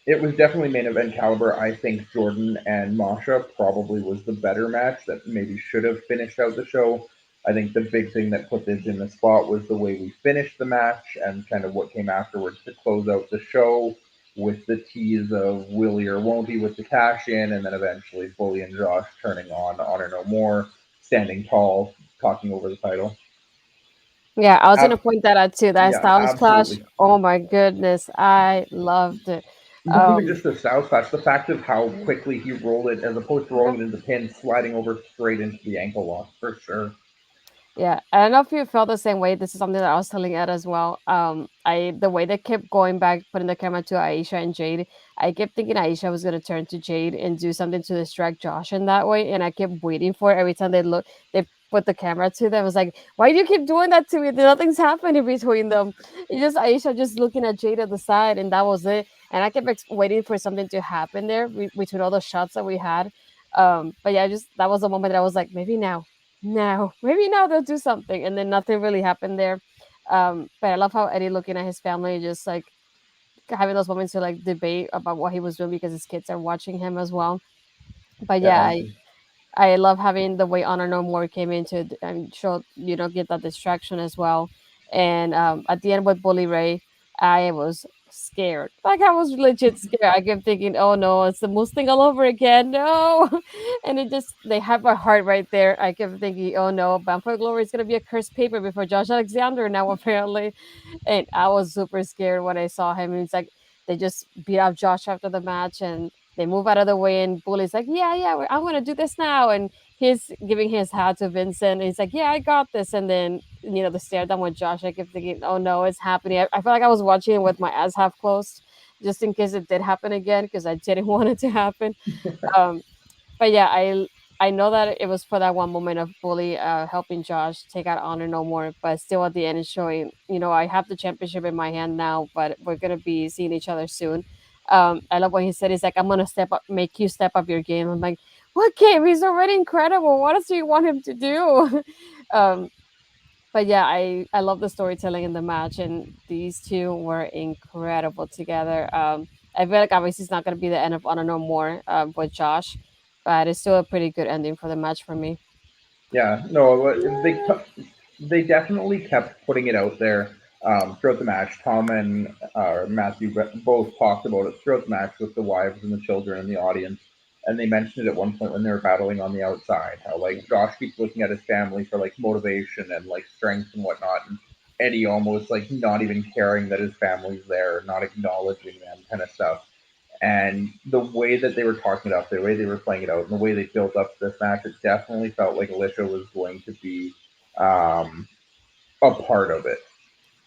It was definitely main event caliber. I think Jordynne and Masha probably was the better match that maybe should have finished out the show. I think the big thing that put this in the spot was the way we finished the match and kind of what came afterwards to close out the show with the tease of will he or won't he with the cash in, and then eventually Bully and Josh turning on Honor No More, standing tall, talking over the title. Yeah, I was gonna Ab- point that out too. That yeah, Styles Clash. absolutely. Oh my goodness, I loved it. Not even Um, just the Styles Clash, the fact of how quickly he rolled it, as opposed to yeah. rolling it into pin, sliding over straight into the ankle lock for sure. Yeah, I don't know if you felt the same way. This is something that I was telling Ed as well. I the way they kept going back, putting the camera to Aisha and Jade, I kept thinking Aisha was gonna turn to Jade and do something to distract Josh in that way, and I kept waiting for it every time they put the camera to them. I was like, why do you keep doing that to me? Nothing's happening between them. It's just Aisha just looking at Jade at the side, and that was it. And I kept waiting for something to happen there between all the shots that we had. But yeah, just that was a moment that I was like, maybe now no, maybe now they'll do something, and then nothing really happened there. But I love how Eddie looking at his family, just like having those moments to like debate about what he was doing because his kids are watching him as well. But yeah, Yeah, I love having the way Honor No More came into and show get that distraction as well. And at the end with Bully Ray, I was scared. Like I was legit scared. I kept thinking, "Oh no, it's the Moose thing all over again." No, and it just they have my heart right there. I kept thinking, "Oh no, Bound for Glory is gonna be a cursed paper before Josh Alexander now apparently," and I was super scared when I saw him. And it's like they just beat up Josh after the match, and they move out of the way, and Bully's like, "Yeah, yeah, I'm gonna do this now," and he's giving his hat to Vincent. And he's like, "Yeah, I got this," and then the stare down with Josh. I kept thinking, "Oh no, it's happening." I felt like I was watching it with my eyes half closed, just in case it did happen again, because I didn't want it to happen. Um, but yeah, I know that it was for that one moment of Bully helping Josh take out Honor No More, but still at the end it's showing, I have the championship in my hand now, but we're gonna be seeing each other soon. I love what he said. He's like, "I'm gonna make you step up your game." I'm like, "What game? He's already incredible. What else do you want him to do?" um, but yeah, I love the storytelling in the match, and these two were incredible together. I feel like obviously it's not going to be the end of Honor No More with Josh, but it's still a pretty good ending for the match for me. Yeah, no, they definitely kept putting it out there throughout the match. Tom and Matthew both talked about it throughout the match with the wives and the children in the audience, and they mentioned it at one point when they were battling on the outside, how like Josh keeps looking at his family for like motivation and like strength and whatnot, and Eddie almost like not even caring that his family's there, not acknowledging them, kind of stuff. And the way that they were talking it up, the way they were playing it out, and the way they built up this match, it definitely felt like Alicia was going to be um, a part of it.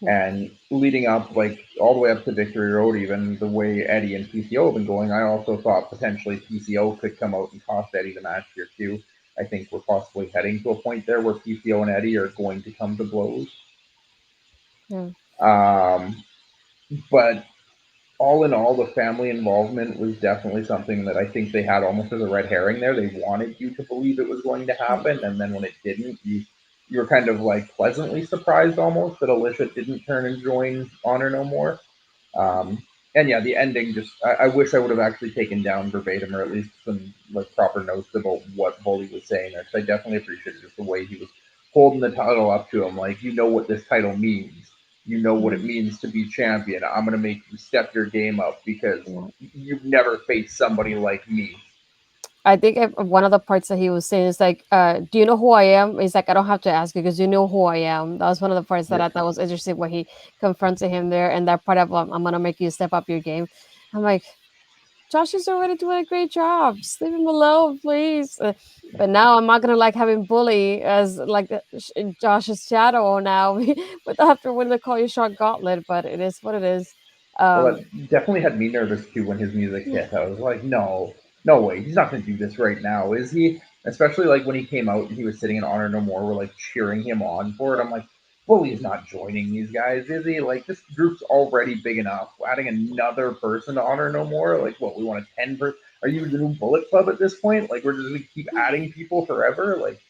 And leading up, like all the way up to Victory Road, even the way Eddie and PCO have been going, I also thought potentially PCO could come out and cost Eddie the match here too. I think we're possibly heading to a point there where PCO and Eddie are going to come to blows. Yeah. Um, but all in all, the family involvement was definitely something that I think they had almost as a red herring there. They wanted you to believe it was going to Yeah. happen, and then when it didn't, you were kind of like pleasantly surprised almost that Alicia didn't turn and join Honor No More. And yeah, the ending just I wish I would have actually taken down verbatim or at least some like proper notes about what Bully was saying there, because I definitely appreciated just the way he was holding the title up to him, like you know what this title means, you know what it Mhm. means to be champion. I'm gonna make you step your game up because Yeah. you've never faced somebody like me. I think one of the parts that he was saying is like, "Do you know who I am?" He's like, "I don't have to ask you because you know who I am." That was one of the parts that Yeah. I thought was interesting when he confronted him there, and that part of "I'm gonna make you step up your game." I'm like, Josh is already doing a great job. Just leave him alone, please. But now I'm not gonna like having Bully as like Josh's shadow now, but after winning the Call You Shot Gauntlet. But it is what it is. Well, Um, that definitely had me nervous too when his music hit. I was like, no, no way, he's not going to do this right now, is he? Especially like when he came out and he was sitting in Honor No More, we're like cheering him on for it. I'm like, Bully's not joining these guys, is he? Like this group's already big enough. Adding another person to Honor No More, like what? We want a 10 person? Are you the new Bullet Club at this point? Like we're just going to keep adding people forever? Like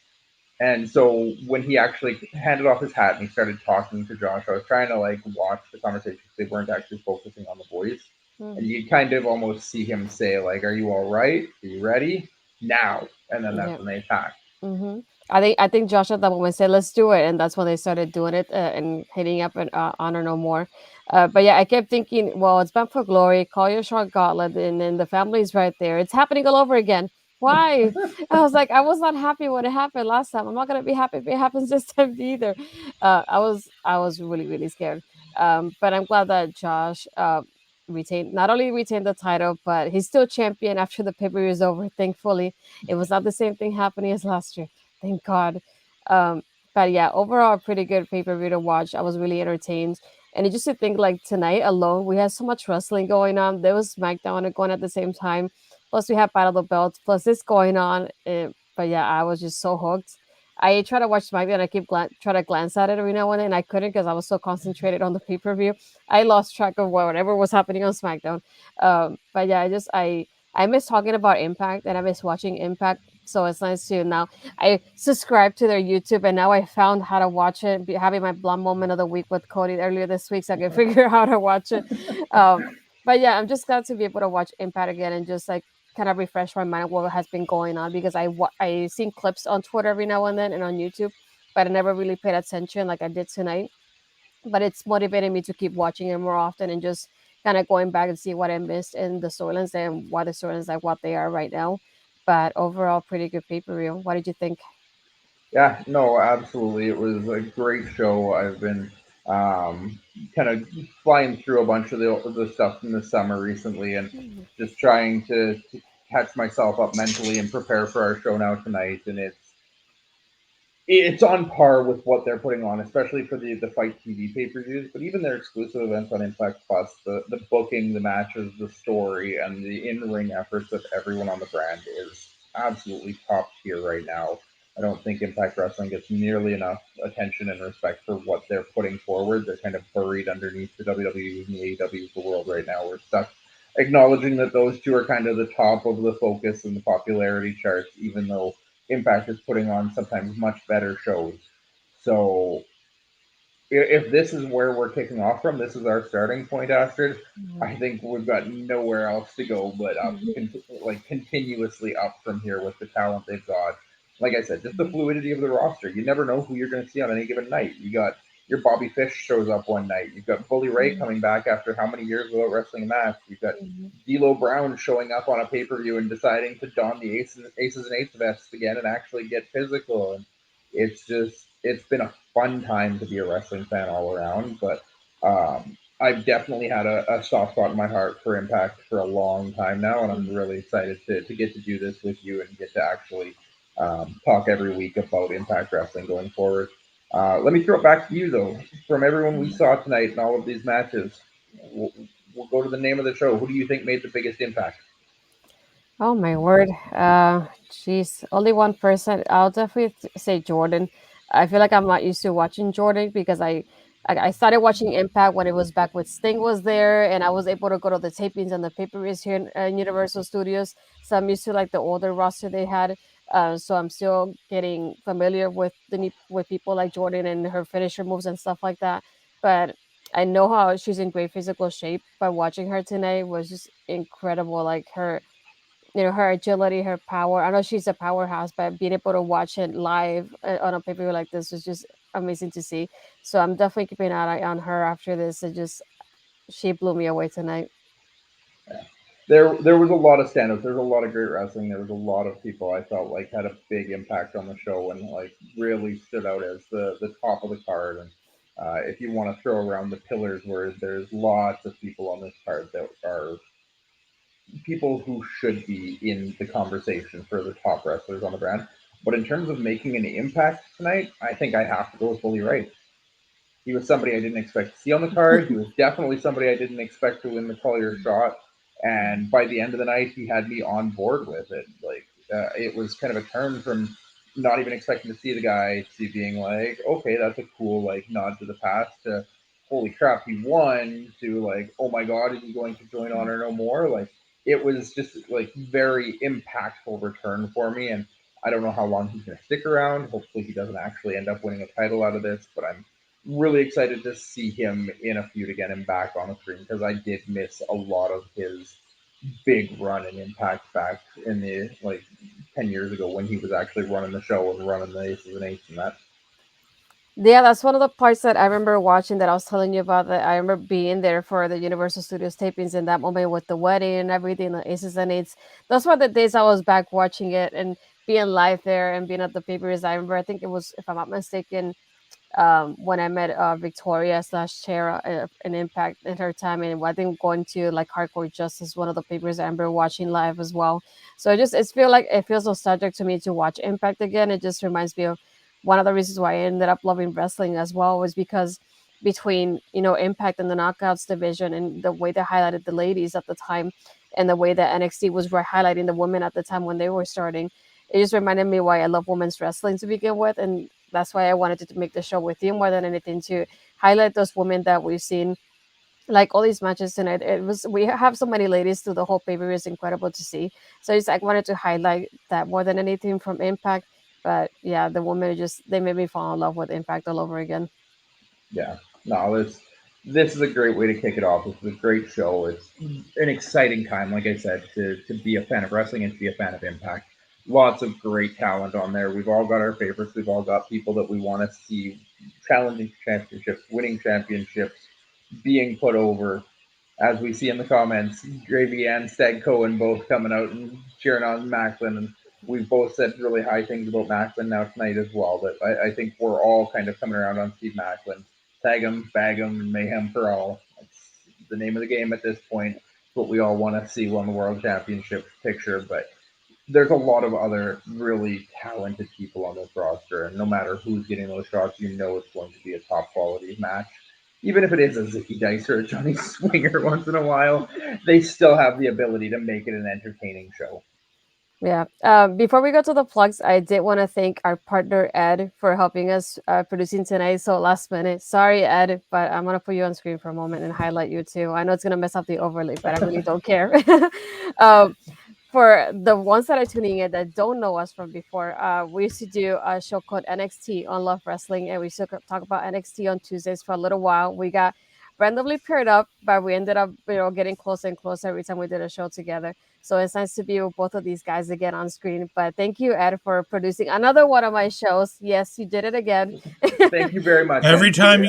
and so when he actually handed off his hat and he started talking to Josh, I was trying to like watch the conversation because they weren't actually focusing on the voice. And mhm. you kind of almost see him say like, "Are you all right? Are you ready? Now!" And then that's Yeah. when they attack. Mhm. I think Josh at that moment said, "Let's do it," and that's when they started doing it and hitting up and Honor No More. But yeah, I kept thinking, well, it's Bound for Glory, Call Your Shot Gauntlet, and then the family's right there. It's happening all over again. Why? I was like, I was not happy when it happened last time. I'm not gonna be happy if it happens this time either. I was really really scared. But I'm glad that Josh retained not only retained the title, but he's still champion after the pay per view is over. Thankfully, it was not the same thing happening as last year. Thank God. Um, but yeah, overall, a pretty good pay per view to watch. I was really entertained. And it just to think like tonight alone, we had so much wrestling going on. There was SmackDown going at the same time. Plus, we have Battle of the Belts. Plus, this going on. But yeah, I was just so hooked. I try to watch SmackDown. I keep try to glance at it every now and then. I couldn't because I was so concentrated on the pay per view. I lost track of whatever was happening on SmackDown. But yeah, I miss talking about Impact and I miss watching Impact. So it's nice to now I subscribed to their YouTube and now I found how to watch it. Having my blonde moment of the week with Cody earlier this week, so I can figure out how to watch it. Um, but yeah, I'm just glad to be able to watch Impact again and just like kind of refresh my mind of what has been going on because I seen clips on Twitter every now and then and on YouTube, but I never really paid attention like I did tonight. But it's motivating me to keep watching it more often and just kind of going back and see what I missed in the storylines and why the storylines like what they are right now. But overall, pretty good pay per view. What did you think? Yeah, no, absolutely. It was a great show. I've been um, kind of flying through a bunch of the stuff in the summer recently, and Mhm. just trying to catch myself up mentally and prepare for our show now tonight. And it's on par with what they're putting on, especially for the Fight TV pay per views. But even their exclusive events on Impact Plus, the booking, the matches, the story, and the in ring efforts of everyone on the brand is absolutely top tier right now. I don't think Impact Wrestling gets nearly enough attention and respect for what they're putting forward. They're kind of buried underneath the WWE and the AEW of the world right now. We're stuck acknowledging that those two are kind of the top of the focus and the popularity charts, even though Impact is putting on sometimes much better shows. So if this is where we're kicking off from, this is our starting point, Astrid. Mhm. I think we've got nowhere else to go but up, Mhm. like continuously up from here with the talent they've got. Like I said, just the Mhm. fluidity of the roster. You never know who you're going to see on any given night. You got your Bobby Fish shows up one night. You've got Bully Ray Mhm. coming back after how many years without wrestling a match. You've got Mhm. D'Lo Brown showing up on a pay per view and deciding to don the aces and eights vest again and actually get physical. And it's been a fun time to be a wrestling fan all around. But I've definitely had a soft spot in my heart for Impact for a long time now, and I'm really excited to get to do this with you and get to actually talk every week about Impact Wrestling going forward. Let me throw it back to you though. From everyone we Mhm. saw tonight and all of these matches, we'll go to the name of the show. Who do you think made the biggest impact? Oh my word. She's only one person. I'll definitely say Jordan. I feel like I'm not used to watching Jordan because I started watching Impact when it was back with Sting was there, and I was able to go to the tapings and the pay-per-views here in Universal Studios. So I'm used to like the older roster they had. So I'm still getting familiar with with people like Jordan and her finisher moves and stuff like that. But I know how she's in great physical shape. By watching her tonight was just incredible. Like her agility, her power. I know she's a powerhouse, but being able to watch it live on a pay-per-view like this was just amazing to see. So I'm definitely keeping an eye on her after this. It just she blew me away tonight. There was a lot of standouts. There was a lot of great wrestling. There was a lot of people I felt like had a big impact on the show and like really stood out as the top of the card. And if you want to throw around the pillars, where there's lots of people on this card that are people who should be in the conversation for the top wrestlers on the brand. But in terms of making an impact tonight, I think I have to go with Bully Ray. He was somebody I didn't expect to see on the card. He was definitely somebody I didn't expect to win the Collier shot. And by the end of the night, he had me on board with it. Like it was kind of a turn from not even expecting to see the guy to being like, okay, that's a cool like nod to the past to holy crap, he won to like, oh my god, is he going to join Honor No More? Like it was just like very impactful return for me. And I don't know how long he's going to stick around. Hopefully, he doesn't actually end up winning a title out of this, but I'm really excited to see him in a feud again and back on the screen because I did miss a lot of his big run and impact back in the like 10 years ago when he was actually running the show and running the aces and eights and that. Yeah, that's one of the parts that I remember watching that I was telling you about. That I remember being there for the Universal Studios tapings in that moment with the wedding and everything, the aces and eights. Those were the days I was back watching it and being live there and being at the papers. I remember, I think it was, if I'm not mistaken, when I met Victoria slash Chera an Impact in her time, and I think going to like Hardcore Justice, one of the papers I remember watching live as well. So it feels nostalgic to me to watch Impact again. It just reminds me of one of the reasons why I ended up loving wrestling as well was because between Impact and the Knockouts division and the way they highlighted the ladies at the time and the way that NXT was highlighting the women at the time when they were starting, it just reminded me why I love women's wrestling to begin with, and that's why I wanted to make the show with you more than anything to highlight those women that we've seen. Like all these matches tonight, it was we have so many ladies through the whole paper. It's incredible to see. So it's like wanted to highlight that more than anything from Impact. But yeah, the women just they made me fall in love with Impact all over again. Yeah, no, this is a great way to kick it off. It's a great show. It's an exciting time, like I said, to be a fan of wrestling and to be a fan of Impact. Lots of great talent on there. We've all got our favorites. We've all got people that we want to see challenging championships, winning championships, being put over. as we see in the comments, Gravy and Stag Cohen both coming out and cheering on Macklin. And we've both said really high things about Macklin now tonight as well. But I think we're all kind of coming around on Steve Macklin. Tag him, bag him, and mayhem for all. That's the name of the game at this point. It's what we all want to see on the World Championship picture. But there's a lot of other really talented people on this roster. And no matter who's getting those shots, you know it's going to be a top quality match. Even if it is a Zicky Dice or a Johnny Swinger once in a while, they still have the ability to make it an entertaining show. Yeah. Before we go to the plugs, I did want to thank our partner, Ed, for helping us producing tonight. So last minute. Sorry, Ed, but I'm going to put you on screen for a moment and highlight you too. I know it's going to mess up the overlay, but I really don't care. For the ones that are tuning in that don't know us from before, we used to do a show called NXT on Love Wrestling, and we used to talk about NXT on Tuesdays for a little while. We got randomly paired up, but we ended up, getting closer and closer every time we did a show together. So it's nice to be with both of these guys again on screen. But thank you, Ed, for producing another one of my shows. Yes, you did it again. Thank you very much. Every time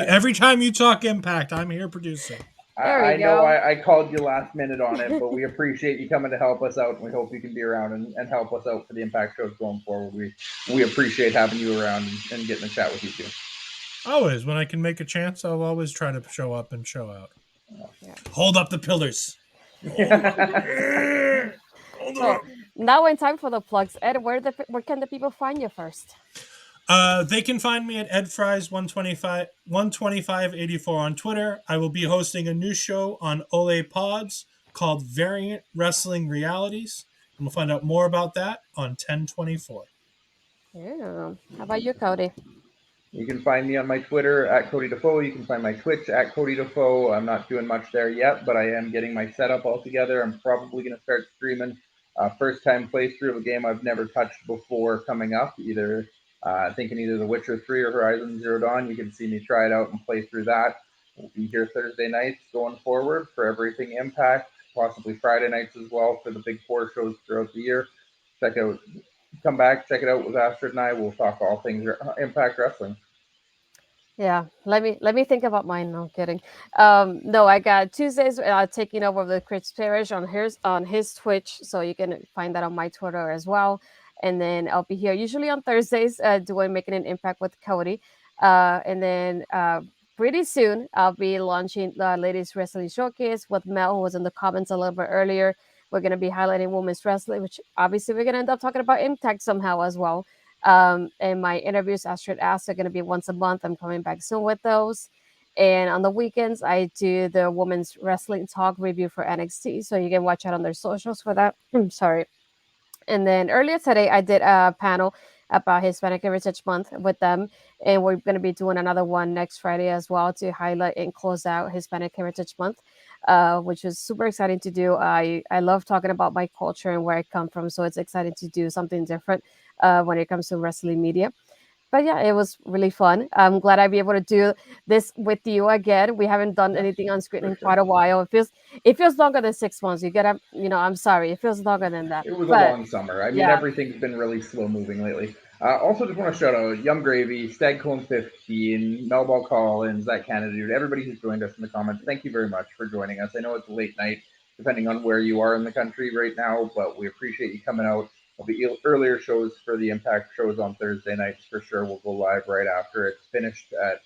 you talk Impact, I'm here producing. I know I called you last minute on it, but we appreciate you coming to help us out, and we hope you can be around and help us out for the Impact shows going forward. We appreciate having you around and getting a chat with you too. Always, when I can make a chance, I'll always try to show up and show out. Yeah. Hold up the pillars. So now in time for the plugs, Ed, where can the people find you first? They can find me at edfries12584 on Twitter. I will be hosting a new show on Ole Pods called Variant Wrestling Realities. And we'll find out more about that on 1024. Yeah. How about you, Cody? You can find me on my Twitter at Cody Defoe. You can find my Twitch at Cody Defoe. I'm not doing much there yet, but I am getting my setup all together. I'm probably going to start streaming first time playthrough of a game I've never touched before coming up, thinking either The Witcher 3 or Horizon Zero Dawn. You can see me try it out and play through that. We'll be here Thursday nights going forward for everything Impact, possibly Friday nights as well for the big 4 shows throughout the year. Come back, check it out with Astrid and I. We'll talk all things Impact Wrestling. Yeah, let me think about mine. No, kidding. No, I got Tuesdays taking over with Chris Parrish on his Twitch, so you can find that on my Twitter as well. And then I'll be here usually on Thursdays making an impact with Cody. And then pretty soon I'll be launching the Ladies Wrestling Showcase with Mel, who was in the comments a little bit earlier. We're going to be highlighting women's wrestling, which obviously we're going to end up talking about Impact somehow as well. And my interviews, Astrid Asks, are going to be once a month. I'm coming back soon with those. And on the weekends, I do the women's wrestling talk review for NXT. So you can watch out on their socials for that. Sorry. And then earlier today, I did a panel about Hispanic Heritage Month with them. And we're going to be doing another one next Friday as well to highlight and close out Hispanic Heritage Month, which is super exciting to do. I love talking about my culture and where I come from. So it's exciting to do something different when it comes to wrestling media. But yeah, it was really fun. I'm glad I'd be able to do this with you again. We haven't done anything on screen in quite a while. It feels longer than 6 months. I'm sorry. It feels longer than that. It was a long summer. I mean, everything's been really slow moving lately. Also, just want to shout out Young Gravy, Stag Cone 15, Melball Collins, That Canada Dude, everybody who's joined us in the comments. Thank you very much for joining us. I know it's a late night, depending on where you are in the country right now, but we appreciate you coming out. There'll be earlier shows for the Impact shows on Thursday nights for sure. We'll go live right after it's finished at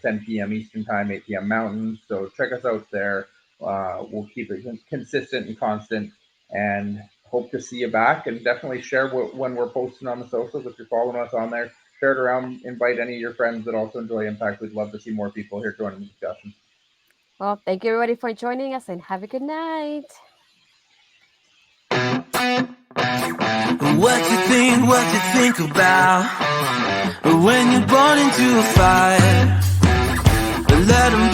10 p.m. Eastern Time, 8 p.m. Mountain. So check us out there. We'll keep it consistent and constant, and hope to see you back. And definitely share when we're posting on the socials. If you're following us on there, share it around. Invite any of your friends that also enjoy Impact. We'd love to see more people here joining the discussion. Well, thank you everybody for joining us, and have a good night. What you think about when you're born into a fire? Let 'em